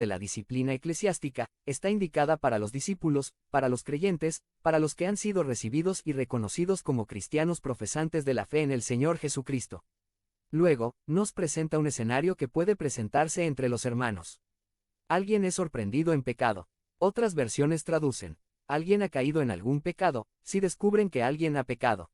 de la disciplina eclesiástica, está indicada para los discípulos, para los creyentes, para los que han sido recibidos y reconocidos como cristianos profesantes de la fe en el Señor Jesucristo. Luego, nos presenta un escenario que puede presentarse entre los hermanos. Alguien es sorprendido en pecado. Otras versiones traducen: alguien ha caído en algún pecado, si descubren que alguien ha pecado.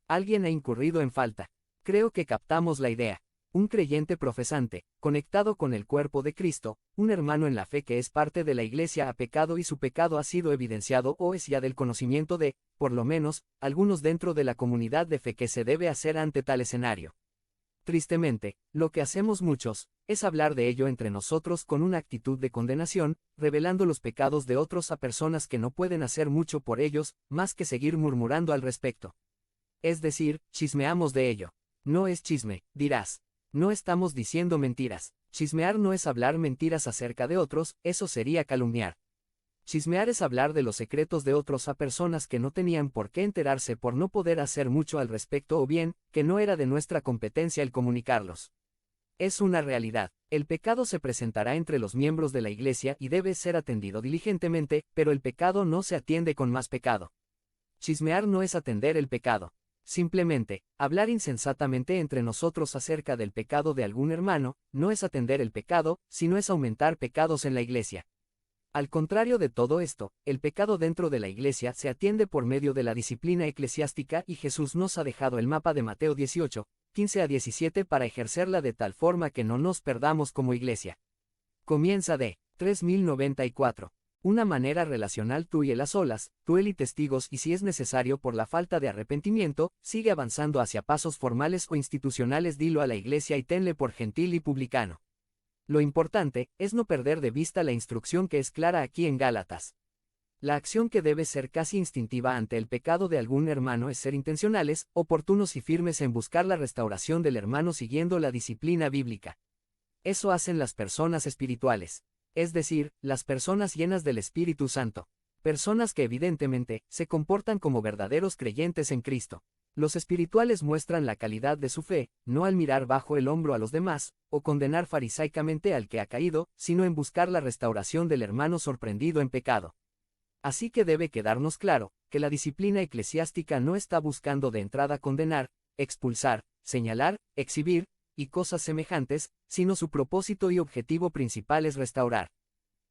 Alguien ha incurrido en falta. Creo que captamos la idea. Un creyente profesante, conectado con el cuerpo de Cristo, un hermano en la fe que es parte de la iglesia ha pecado y su pecado ha sido evidenciado o es ya del conocimiento de, por lo menos, algunos dentro de la comunidad de fe. ¿Qué se debe hacer ante tal escenario? Tristemente, lo que hacemos muchos, es hablar de ello entre nosotros con una actitud de condenación, revelando los pecados de otros a personas que no pueden hacer mucho por ellos, más que seguir murmurando al respecto. Es decir, chismeamos de ello. No es chisme, dirás. No estamos diciendo mentiras. Chismear no es hablar mentiras acerca de otros, eso sería calumniar. Chismear es hablar de los secretos de otros a personas que no tenían por qué enterarse por no poder hacer mucho al respecto o bien, que no era de nuestra competencia el comunicarlos. Es una realidad. El pecado se presentará entre los miembros de la iglesia y debe ser atendido diligentemente, pero el pecado no se atiende con más pecado. Chismear no es atender el pecado. Simplemente, hablar insensatamente entre nosotros acerca del pecado de algún hermano, no es atender el pecado, sino es aumentar pecados en la iglesia. Al contrario de todo esto, el pecado dentro de la iglesia se atiende por medio de la disciplina eclesiástica y Jesús nos ha dejado el mapa de Mateo 18, 15 a 17 para ejercerla de tal forma que no nos perdamos como iglesia. Comienza de 3094. Una manera relacional tú y él a solas, tú él y testigos y si es necesario por la falta de arrepentimiento, sigue avanzando hacia pasos formales o institucionales. Dilo a la iglesia y tenle por gentil y publicano. Lo importante es no perder de vista la instrucción que es clara aquí en Gálatas. La acción que debe ser casi instintiva ante el pecado de algún hermano es ser intencionales, oportunos y firmes en buscar la restauración del hermano siguiendo la disciplina bíblica. Eso hacen las personas espirituales. Es decir, las personas llenas del Espíritu Santo. Personas que evidentemente se comportan como verdaderos creyentes en Cristo. Los espirituales muestran la calidad de su fe, no al mirar bajo el hombro a los demás, o condenar farisaicamente al que ha caído, sino en buscar la restauración del hermano sorprendido en pecado. Así que debe quedarnos claro, que la disciplina eclesiástica no está buscando de entrada condenar, expulsar, señalar, exhibir, y cosas semejantes, sino su propósito y objetivo principal es restaurar.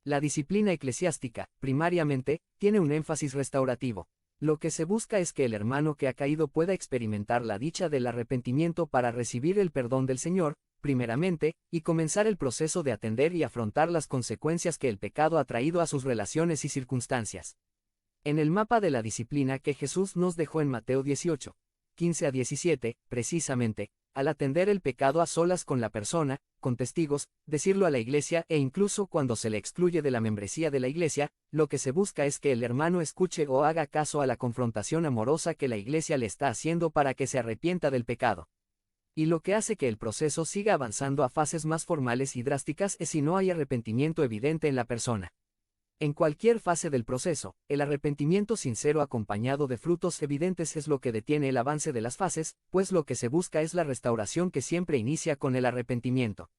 La disciplina eclesiástica, primariamente, tiene un énfasis restaurativo. Lo que se busca es que el hermano que ha caído pueda experimentar la dicha del arrepentimiento para recibir el perdón del Señor, primeramente, y comenzar el proceso de atender y afrontar las consecuencias que el pecado ha traído a sus relaciones y circunstancias. En el mapa de la disciplina que Jesús nos dejó en Mateo 18, 15 a 17, precisamente, al atender el pecado a solas con la persona, con testigos, decirlo a la iglesia e incluso cuando se le excluye de la membresía de la iglesia, lo que se busca es que el hermano escuche o haga caso a la confrontación amorosa que la iglesia le está haciendo para que se arrepienta del pecado. Y lo que hace que el proceso siga avanzando a fases más formales y drásticas es si no hay arrepentimiento evidente en la persona. En cualquier fase del proceso, el arrepentimiento sincero acompañado de frutos evidentes es lo que detiene el avance de las fases, pues lo que se busca es la restauración que siempre inicia con el arrepentimiento.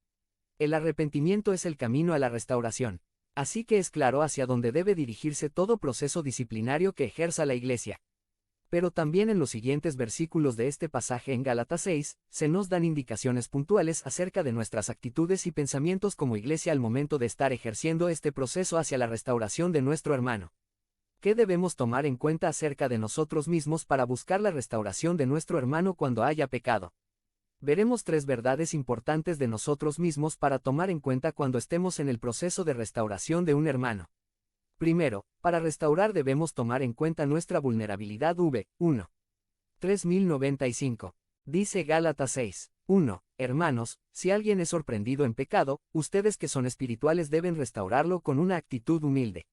El arrepentimiento es el camino a la restauración. Así que es claro hacia dónde debe dirigirse todo proceso disciplinario que ejerza la Iglesia. Pero también en los siguientes versículos de este pasaje en Gálatas 6, se nos dan indicaciones puntuales acerca de nuestras actitudes y pensamientos como iglesia al momento de estar ejerciendo este proceso hacia la restauración de nuestro hermano. ¿Qué debemos tomar en cuenta acerca de nosotros mismos para buscar la restauración de nuestro hermano cuando haya pecado? Veremos 3 verdades importantes de nosotros mismos para tomar en cuenta cuando estemos en el proceso de restauración de un hermano. Primero, para restaurar debemos tomar en cuenta nuestra vulnerabilidad. 1. 3095. Dice Gálatas 6. 1. Hermanos, si alguien es sorprendido en pecado, ustedes que son espirituales deben restaurarlo con una actitud humilde.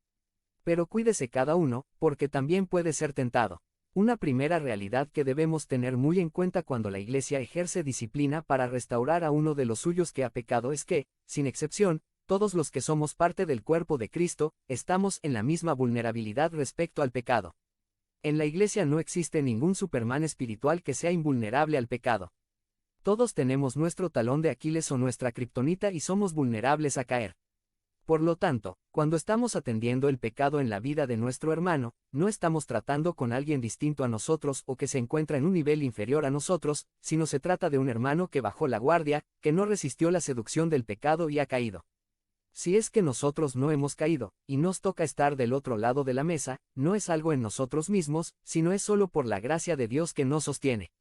Pero cuídese cada uno, porque también puede ser tentado. Una primera realidad que debemos tener muy en cuenta cuando la Iglesia ejerce disciplina para restaurar a uno de los suyos que ha pecado es que, sin excepción, todos los que somos parte del cuerpo de Cristo, estamos en la misma vulnerabilidad respecto al pecado. En la Iglesia no existe ningún Superman espiritual que sea invulnerable al pecado. Todos tenemos nuestro talón de Aquiles o nuestra kriptonita y somos vulnerables a caer. Por lo tanto, cuando estamos atendiendo el pecado en la vida de nuestro hermano, no estamos tratando con alguien distinto a nosotros o que se encuentra en un nivel inferior a nosotros, sino se trata de un hermano que bajó la guardia, que no resistió la seducción del pecado y ha caído. Si es que nosotros no hemos caído, y nos toca estar del otro lado de la mesa, no es algo en nosotros mismos, sino es solo por la gracia de Dios que nos sostiene.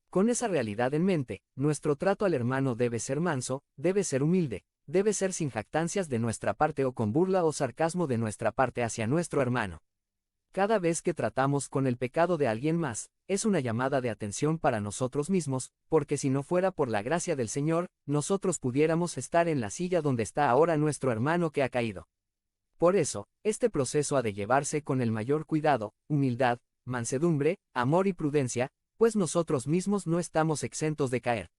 Con esa realidad en mente, nuestro trato al hermano debe ser manso, debe ser humilde, debe ser sin jactancias de nuestra parte o con burla o sarcasmo de nuestra parte hacia nuestro hermano. Cada vez que tratamos con el pecado de alguien más, es una llamada de atención para nosotros mismos, porque si no fuera por la gracia del Señor, nosotros pudiéramos estar en la silla donde está ahora nuestro hermano que ha caído. Por eso, este proceso ha de llevarse con el mayor cuidado, humildad, mansedumbre, amor y prudencia, pues nosotros mismos no estamos exentos de caer.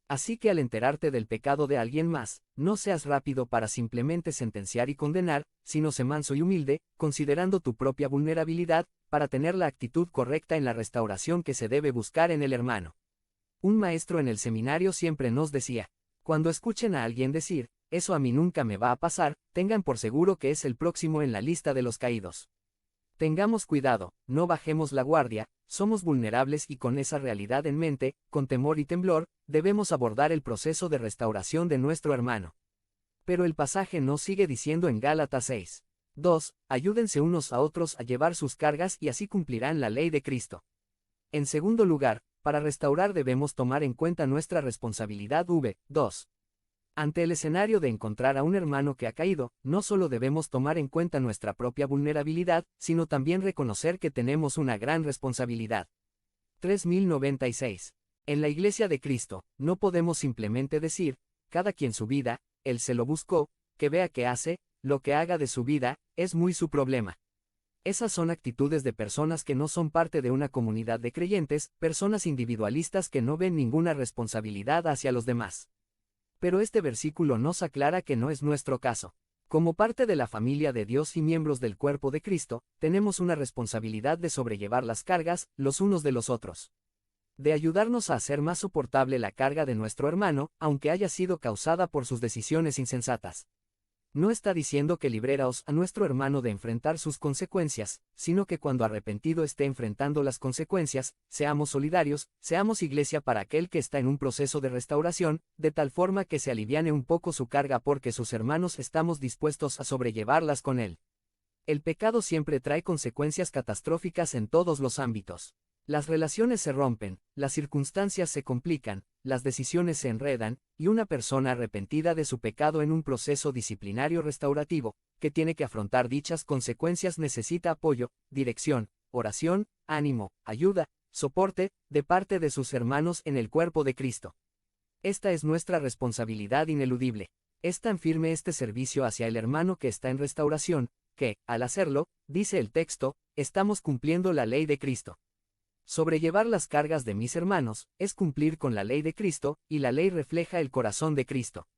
Así que al enterarte del pecado de alguien más, no seas rápido para simplemente sentenciar y condenar, sino sé manso y humilde, considerando tu propia vulnerabilidad, para tener la actitud correcta en la restauración que se debe buscar en el hermano. Un maestro en el seminario siempre nos decía, cuando escuchen a alguien decir, eso a mí nunca me va a pasar, tengan por seguro que es el próximo en la lista de los caídos. Tengamos cuidado, no bajemos la guardia, somos vulnerables y con esa realidad en mente, con temor y temblor, debemos abordar el proceso de restauración de nuestro hermano. Pero el pasaje nos sigue diciendo en Gálatas 6:2, ayúdense unos a otros a llevar sus cargas y así cumplirán la ley de Cristo. En segundo lugar, para restaurar debemos tomar en cuenta nuestra responsabilidad. 2. Ante el escenario de encontrar a un hermano que ha caído, no solo debemos tomar en cuenta nuestra propia vulnerabilidad, sino también reconocer que tenemos una gran responsabilidad. 3096. En la Iglesia de Cristo, no podemos simplemente decir, cada quien su vida, él se lo buscó, que vea qué hace, lo que haga de su vida, es muy su problema. Esas son actitudes de personas que no son parte de una comunidad de creyentes, personas individualistas que no ven ninguna responsabilidad hacia los demás. Pero este versículo nos aclara que no es nuestro caso. Como parte de la familia de Dios y miembros del cuerpo de Cristo, tenemos una responsabilidad de sobrellevar las cargas, los unos de los otros. De ayudarnos a hacer más soportable la carga de nuestro hermano, aunque haya sido causada por sus decisiones insensatas. No está diciendo que libréraos a nuestro hermano de enfrentar sus consecuencias, sino que cuando arrepentido esté enfrentando las consecuencias, seamos solidarios, seamos iglesia para aquel que está en un proceso de restauración, de tal forma que se aliviane un poco su carga porque sus hermanos estamos dispuestos a sobrellevarlas con él. El pecado siempre trae consecuencias catastróficas en todos los ámbitos. Las relaciones se rompen, las circunstancias se complican, las decisiones se enredan, y una persona arrepentida de su pecado en un proceso disciplinario restaurativo, que tiene que afrontar dichas consecuencias necesita apoyo, dirección, oración, ánimo, ayuda, soporte, de parte de sus hermanos en el cuerpo de Cristo. Esta es nuestra responsabilidad ineludible. Es tan firme este servicio hacia el hermano que está en restauración, que, al hacerlo, dice el texto, estamos cumpliendo la ley de Cristo. Sobrellevar las cargas de mis hermanos, es cumplir con la ley de Cristo, y la ley refleja el corazón de Cristo.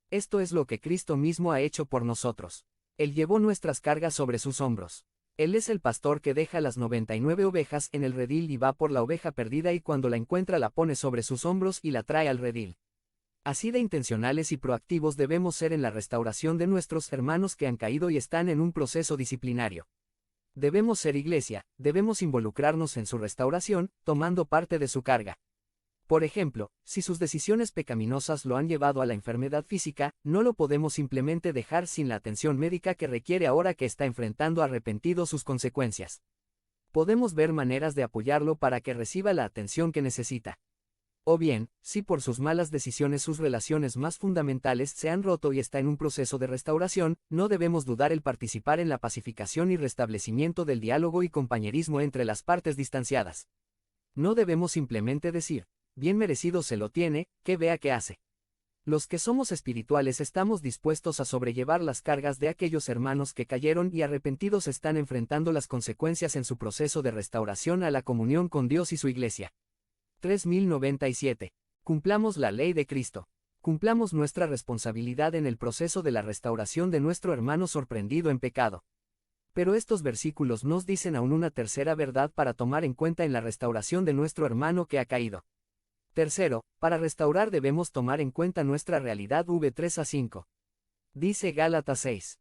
Esto es lo que Cristo mismo ha hecho por nosotros. Él llevó nuestras cargas sobre sus hombros. Él es el pastor que deja las 99 ovejas en el redil y va por la oveja perdida y cuando la encuentra la pone sobre sus hombros y la trae al redil. Así de intencionales y proactivos debemos ser en la restauración de nuestros hermanos que han caído y están en un proceso disciplinario. Debemos ser iglesia, debemos involucrarnos en su restauración, tomando parte de su carga. Por ejemplo, si sus decisiones pecaminosas lo han llevado a la enfermedad física, no lo podemos simplemente dejar sin la atención médica que requiere ahora que está enfrentando arrepentido sus consecuencias. Podemos ver maneras de apoyarlo para que reciba la atención que necesita. O bien, si por sus malas decisiones sus relaciones más fundamentales se han roto y está en un proceso de restauración, no debemos dudar el participar en la pacificación y restablecimiento del diálogo y compañerismo entre las partes distanciadas. No debemos simplemente decir, bien merecido se lo tiene, que vea qué hace. Los que somos espirituales estamos dispuestos a sobrellevar las cargas de aquellos hermanos que cayeron y arrepentidos están enfrentando las consecuencias en su proceso de restauración a la comunión con Dios y su iglesia. 3097. Cumplamos la ley de Cristo. Cumplamos nuestra responsabilidad en el proceso de la restauración de nuestro hermano sorprendido en pecado. Pero estos versículos nos dicen aún una tercera verdad para tomar en cuenta en la restauración de nuestro hermano que ha caído. Tercero, para restaurar debemos tomar en cuenta nuestra realidad. 3-5. Dice Gálatas 6.